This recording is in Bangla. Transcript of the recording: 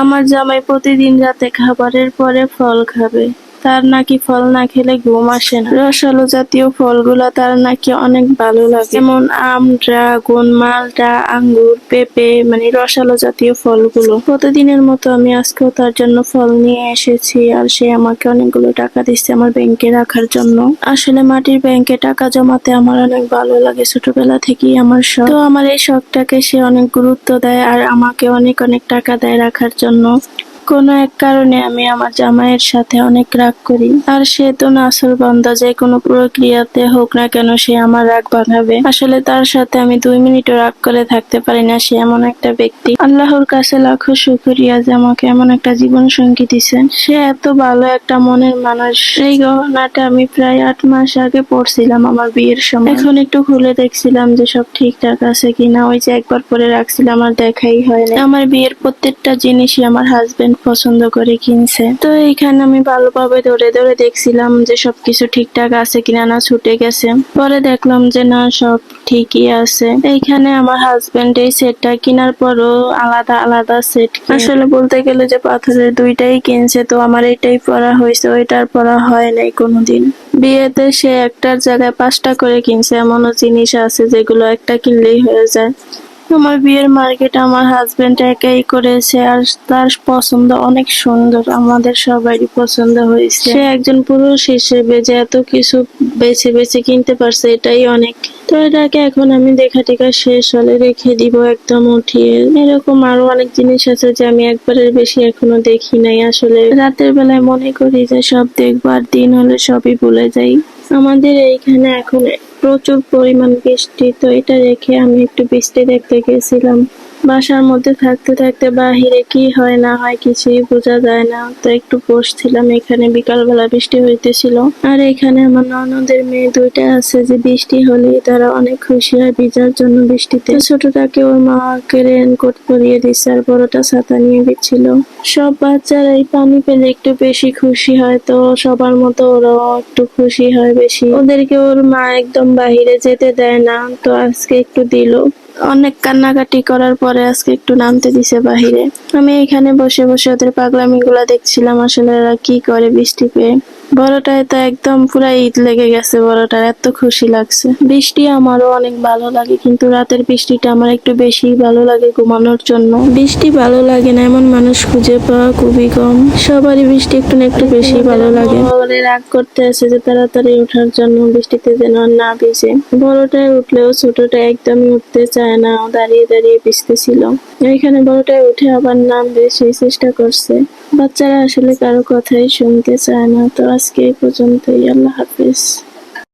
আমার জামাই প্রতিদিন রাতে খাবারের পরে ফল খাবে। তার নাকি ফল না খেলে ঘুম আসে না। রসালো জাতীয় ফলগুলো তার নাকি অনেক ভালো লাগে, যেমন আম, ড্রাগন, মালটা, আঙ্গুর, পেঁপে, মানে রসালো জাতীয় ফলগুলো। প্রতিদিনের মতো আমি আজকেও তার জন্য ফল নিয়ে এসেছি, আর সে আমাকে অনেকগুলো টাকা দিচ্ছে আমার ব্যাংকে রাখার জন্য। আসলে মাটির ব্যাংকে টাকা জমাতে আমার অনেক ভালো লাগে, ছোটবেলা থেকেই আমার শখ। তো আমার এই শখটাকে সে অনেক গুরুত্ব দেয় আর আমাকে অনেক অনেক টাকা দেয় রাখার জন্য। কোনো এক কারণে আমি আমার জামাইয়ের সাথে অনেক রাগ করি, আর সে তো নাছোড়বান্দা, যে কোনো প্রক্রিয়াতে হোক না কেন সে আমার রাগ ভাঙাবে। আসলে তার সাথে আমি 2 মিনিটও রাগ করে থাকতে পারি না, সে এমন একটা ব্যক্তি। আল্লাহর কাছে লাখো শুকরিয়া যে আমাকে এমন একটা জীবন সঙ্গী দিছেন। সে এত ভালো একটা মনের মানুষ। এই গহনাটা আমি প্রায় 8 মাস আগে পড়ছিলাম আমার বিয়ের সময়। এখন একটু খুলে দেখছিলাম যে সব ঠিকঠাক আছে কিনা। ওই যে একবার পরে রাখছিলাম আর দেখাই হয় না। আমার বিয়ের প্রত্যেকটা জিনিসই আমার হাজবেন্ড পছন্দ করে কিনছে। তো এইখানে আমি ভালোভাবে ধরে ধরে দেখছিলাম যে সবকিছু ঠিকঠাক আছে কিনা, না ছুটে গেছে। পরে দেখলাম যে না, সব ঠিকই আছে। এইখানে আমার হাজবেন্ড এই সেটটা কেনার পরও আলাদা আলাদা সেট, আসলে বলতে গেলে যে পাথরের দুইটাই কিনছে। তো আমার এটাই পরা হয়েছে, ওইটার পরা হয় নাই কোনোদিন। বিয়েতে সে একটার জায়গায় 5টা করে কিনছে। এমনও জিনিস আছে যেগুলো একটা কিনলেই হয়ে যায়। আমার বিয়ের মার্কেট আমার হাজবেন্ড একাই করেছে, আর তার পছন্দ অনেক সুন্দর, আমাদের সবারই পছন্দ হয়েছে। সে একজন পুরুষ হিসেবে যে এত কিছু বেছে বেছে কিনতে পারছে, এটাই অনেক। তো এটাকে এখন আমি দেখা টেকা শেষ হলে রেখে দিব একদম উঠিয়ে। এরকম আরো অনেক জিনিস আছে যে আমি একবারের বেশি এখনো দেখি নাই। আসলে রাতের বেলায় মনে করি যে সব দেখবো, আর দিন হলে সবই ভুলে যাই। আমাদের এইখানে এখন প্রচুর পরিমাণ বৃষ্টি। তো এটা রেখে আমি একটু বৃষ্টি দেখতে গেছিলাম। বাসার মধ্যে থাকতে থাকতে বাহিরে কি হয় না হয় কিছুই বোঝা যায় না। তো একটু বসছিলাম এখানে, বিকালবেলা বৃষ্টি হইতেছিল। আর এখানে আমার ননদের মেয়ে 2টা আছে, যে বৃষ্টি হলেই তারা অনেক খুশি হয় ভিজার জন্য বৃষ্টিতে। তো ছোটটাকে ওর মাকে রেনকোট পরিয়ে দিচ্ছে, আর বড়টা ছাতা নিয়ে দিচ্ছিল। সব বাচ্চারা এই পানি পেলে একটু বেশি খুশি হয়, তো সবার মতো ওরাও একটু খুশি হয় বেশি। ওদেরকে ওর মা একদম বাহিরে যেতে দেয় না, তো আজকে একটু দিল। অনেক কান্নাকাটি করার পরে আজকে একটু নামতে দিছে বাহিরে। আমি এখানে বসে বসে ওদের পাগলামি গুলা দেখছিলাম, আসলে ওরা কি করে বৃষ্টি পেয়ে। বড়টায় তো একদম পুরা ঈদ লেগে গেছে, বড়টার এত খুশি লাগছে। বৃষ্টি আমারও অনেক ভালো লাগে, কিন্তু রাতের বৃষ্টিটা আমার একটু বেশি ভালো লাগে ঘুমানোর জন্য। বৃষ্টি ভালো লাগে না এমন মানুষ খুঁজে পাওয়া খুবই কম। সবারই বৃষ্টি একটু না একটু বেশি ভালো লাগে। বড়ে রাগ করতে আছে যে তাড়াতাড়ি ওঠার জন্য, বৃষ্টিতে যেন না ভিজে। বড়টায় উঠলেও ছোটটা একদমই উঠতে চায় না, দাঁড়িয়ে দাঁড়িয়ে ভিজতেছিল। এখানে বড়টায় উঠে আবার নামবে সেই চেষ্টা করছে। বাচ্চারা আসলে কারো কথাই শুনতে চায় না। তো আজকে এই পর্যন্তই, আল্লাহ হাফেজ।